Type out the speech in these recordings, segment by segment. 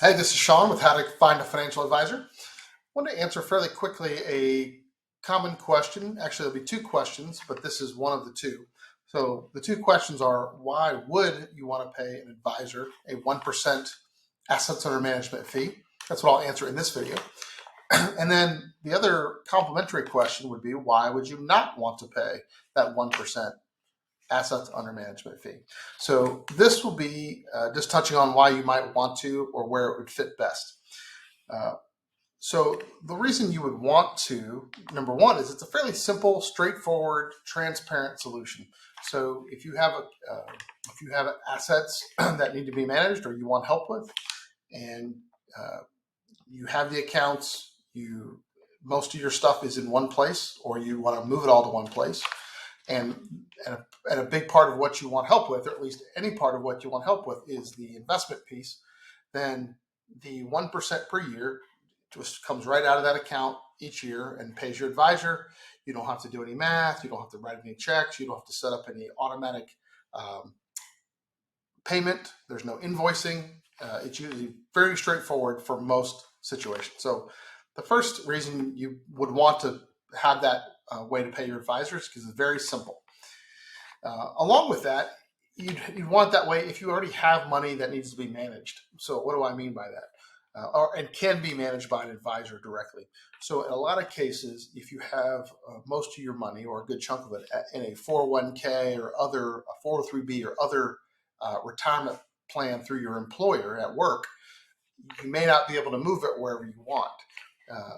Hey, this is Sean with How to Find a Financial Advisor. I want to answer fairly quickly a common question. Actually, there'll be two questions, but this is one of the two. So the two questions are, why would you want to pay an advisor a 1% assets under management fee? That's what I'll answer in this video. And then the other complementary question would be, why would you not want to pay that 1% assets under management fee? So this will be just touching on why you might want to or where it would fit best. So the reason you would want to, number one, is it's a fairly simple, straightforward, transparent solution. So if you have assets that need to be managed or you want help with, and you have the accounts, most of your stuff is in one place, or you want to move it all to one place, and a big part of what you want help with, or at least any part of what you want help with, is the investment piece, then the 1% per year just comes right out of that account each year and pays your advisor. You don't have to do any math. You don't have to write any checks. You don't have to set up any automatic payment. There's no invoicing. It's usually very straightforward for most situations. So the first reason you would want to have that way to pay your advisors is because it's very simple. Along with that, you'd want that way if you already have money that needs to be managed. So what do I mean by that? And can be managed by an advisor directly. So in a lot of cases, if you have most of your money or a good chunk of it in a 401k or a 403b or other retirement plan through your employer at work, you may not be able to move it wherever you want.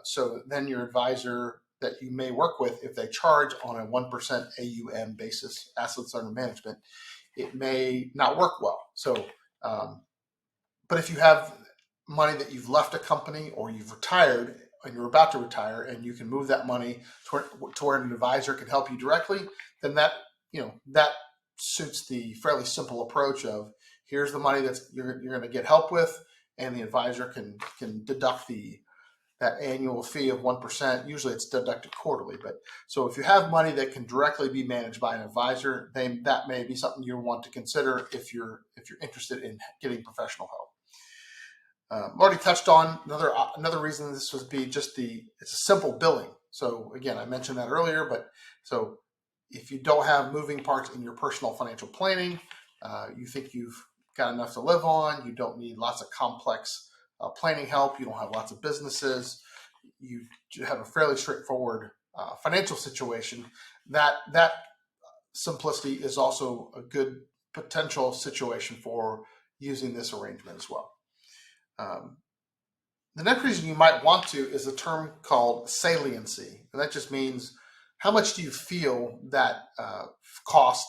So then your advisor that you may work with, if they charge on a 1% AUM basis, assets under management, it may not work well. So, but if you have money that you've left a company or you've retired and you're about to retire and you can move that money toward an advisor can help you directly, then that suits the fairly simple approach of, here's the money that you're going to get help with, and the advisor can deduct that annual fee of 1%. Usually it's deducted quarterly, but so if you have money that can directly be managed by an advisor, then that may be something you want to consider if you're interested in getting professional help. Already touched on another reason this would be it's a simple billing. So again, I mentioned that earlier, but so if you don't have moving parts in your personal financial planning, you think you've got enough to live on, you don't need lots of complex planning help, you don't have lots of businesses, you have a fairly straightforward financial situation, that simplicity is also a good potential situation for using this arrangement as well. The next reason you might want to is a term called saliency, and that just means how much do you feel that cost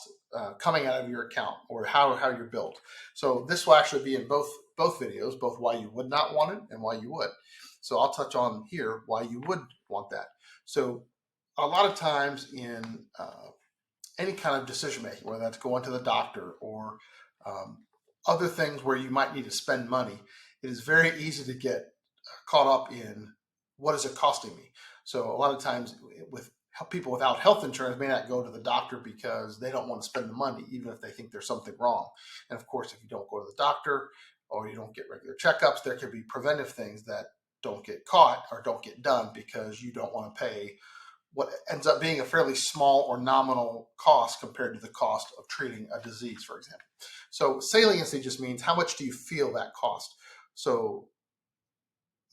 coming out of your account, or how you're billed. So this will actually be in both videos, both why you would not want it and why you would. So I'll touch on here why you would want that. So a lot of times in any kind of decision making, whether that's going to the doctor or other things where you might need to spend money, it is very easy to get caught up in what is it costing me. So a lot of times with people without health insurance may not go to the doctor because they don't want to spend the money, even if they think there's something wrong. And of course, if you don't go to the doctor or you don't get regular checkups, there could be preventive things that don't get caught or don't get done because you don't want to pay what ends up being a fairly small or nominal cost compared to the cost of treating a disease, for example. So saliency just means how much do you feel that cost. So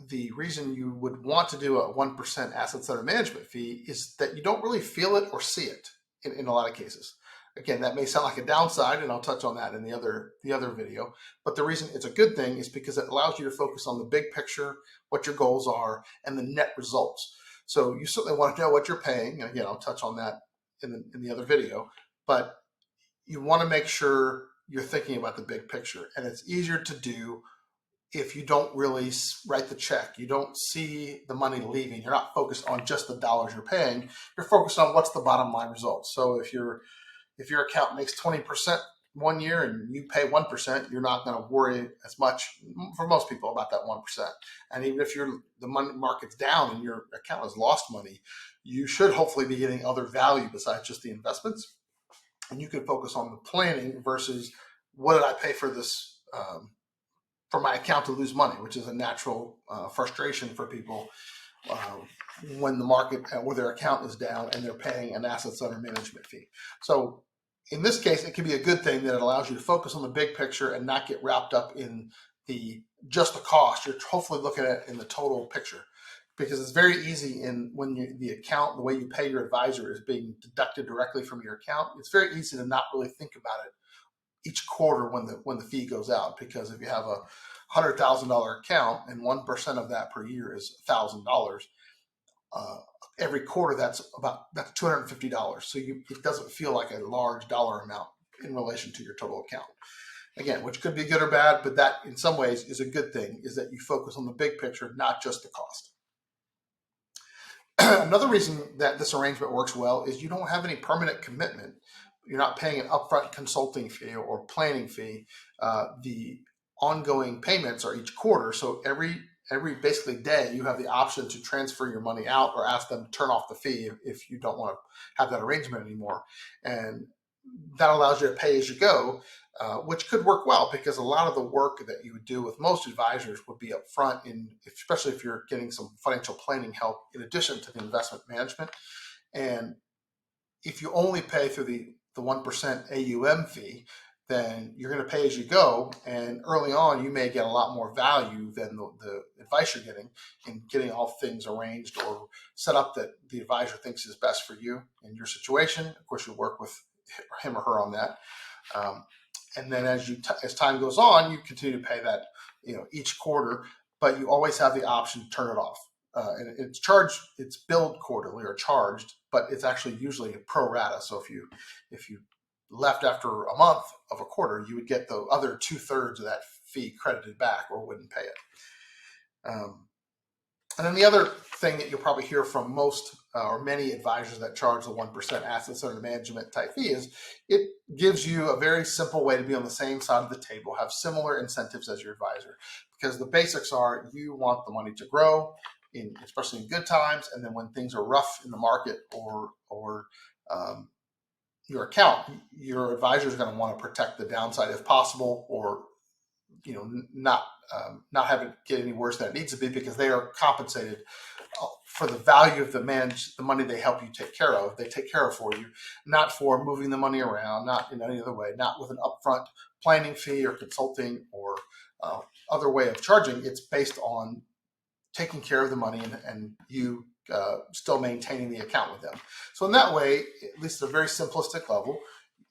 the reason you would want to do a 1% assets under management fee is that you don't really feel it or see it in a lot of cases. Again, that may sound like a downside, and I'll touch on that in the other video. But the reason it's a good thing is because it allows you to focus on the big picture, what your goals are, and the net results. So you certainly want to know what you're paying. And again, I'll touch on that in the other video. But you want to make sure you're thinking about the big picture. And it's easier to do if you don't really write the check. You don't see the money leaving. You're not focused on just the dollars you're paying. You're focused on what's the bottom line results. So if your account makes 20% one year and you pay 1%, you're not going to worry as much, for most people, about that 1%. And even if the money market's down and your account has lost money, you should hopefully be getting other value besides just the investments. And you can focus on the planning versus what did I pay for this for my account to lose money, which is a natural frustration for people when the market or their account is down and they're paying an assets under management fee. So in this case, it can be a good thing that it allows you to focus on the big picture and not get wrapped up in just the cost. You're hopefully looking at it in the total picture, because it's very easy when the account, the way you pay your advisor is being deducted directly from your account. It's very easy to not really think about it each quarter when the fee goes out, because if you have a $100,000 account and 1% of that per year is $1,000, every quarter that's $250. So it doesn't feel like a large dollar amount in relation to your total account. Again, which could be good or bad, but that in some ways is a good thing, is that you focus on the big picture, not just the cost. Another reason that this arrangement works well is you don't have any permanent commitment. You're not paying an upfront consulting fee or planning fee. The ongoing payments are each quarter. So every basically day, you have the option to transfer your money out or ask them to turn off the fee if you don't want to have that arrangement anymore. And that allows you to pay as you go, which could work well, because a lot of the work that you would do with most advisors would be up front, especially if you're getting some financial planning help in addition to the investment management. And if you only pay through the 1% AUM fee, then you're going to pay as you go. And early on, you may get a lot more value than the advice you're getting in getting all things arranged or set up that the advisor thinks is best for you in your situation. Of course, you'll work with him or her on that. And then as time goes on, you continue to pay that, each quarter, but you always have the option to turn it off. And it's billed quarterly or charged, but it's actually usually a pro rata. So if you left after a month of a quarter, you would get the other 2/3 of that fee credited back or wouldn't pay it. And then the other thing that you'll probably hear from most or many advisors that charge the 1% assets under management type fee is it gives you a very simple way to be on the same side of the table, have similar incentives as your advisor, because the basics are you want the money to grow, especially in good times, and then when things are rough in the market or your account, your advisor is going to want to protect the downside if possible, or not have it get any worse than it needs to be, because they are compensated for the value of the money they help you take care of. They take care of for you, not for moving the money around, not in any other way, not with an upfront planning fee or consulting or other way of charging. It's based on taking care of the money and you still maintaining the account with them. So in that way, at least at a very simplistic level,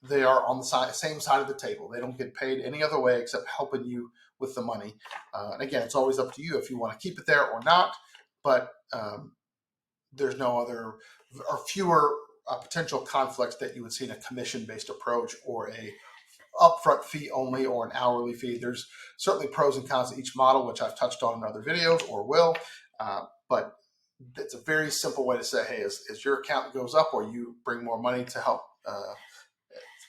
they are on the same side of the table. They don't get paid any other way except helping you with the money. And again, it's always up to you if you want to keep it there or not, but there's no other or fewer potential conflicts that you would see in a commission-based approach or a upfront fee only or an hourly fee. There's certainly pros and cons to each model, which I've touched on in other videos or will, but it's a very simple way to say, hey, as your account goes up or you bring more money to help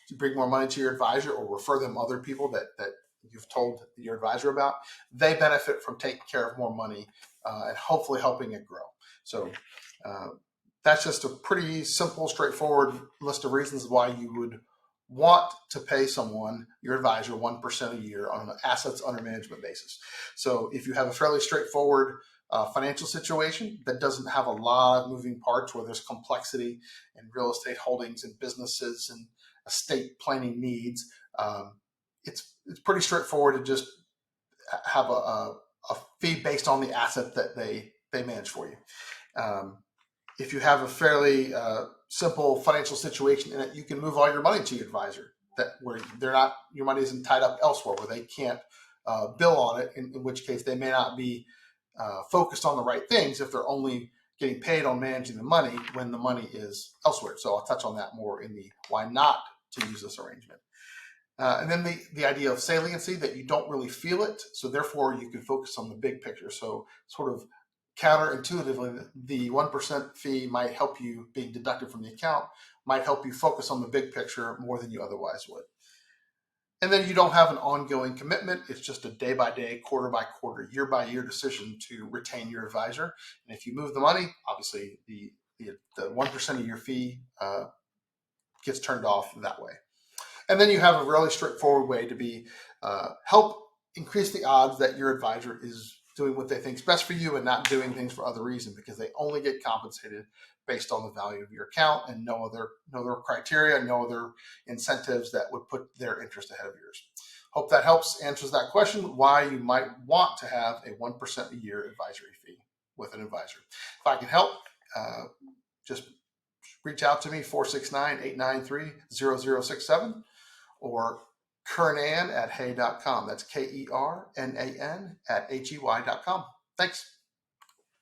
you bring more money to your advisor or refer them other people that you've told your advisor about, they benefit from taking care of more money and hopefully helping it grow. So that's just a pretty simple, straightforward list of reasons why you would want to pay someone, your advisor, 1% a year on an assets under management basis. So if you have a fairly straightforward financial situation that doesn't have a lot of moving parts where there's complexity in real estate holdings and businesses and estate planning needs, it's pretty straightforward to just have a fee based on the asset that they manage for you. If you have a fairly simple financial situation in it, you can move all your money to your advisor, where your money isn't tied up elsewhere, where they can't bill on it, in which case they may not be focused on the right things if they're only getting paid on managing the money when the money is elsewhere. So I'll touch on that more in the why not to use this arrangement. And then the idea of saliency, that you don't really feel it, so therefore you can focus on the big picture. So sort of counterintuitively, the 1% fee might help you, being deducted from the account, might help you focus on the big picture more than you otherwise would. And then you don't have an ongoing commitment. It's just a day-by-day, quarter-by-quarter, year-by-year decision to retain your advisor. And if you move the money, obviously the 1% of your fee gets turned off that way. And then you have a really straightforward way to help increase the odds that your advisor is doing what they think is best for you and not doing things for other reason, because they only get compensated based on the value of your account and no other criteria, no other incentives that would put their interest ahead of yours. Hope that helps answers that question, why you might want to have a 1% a year advisory fee with an advisor. If I can help, just reach out to me, 469-893-0067, or Kernan at hey.com. That's KERNAN at HEY.com. Thanks.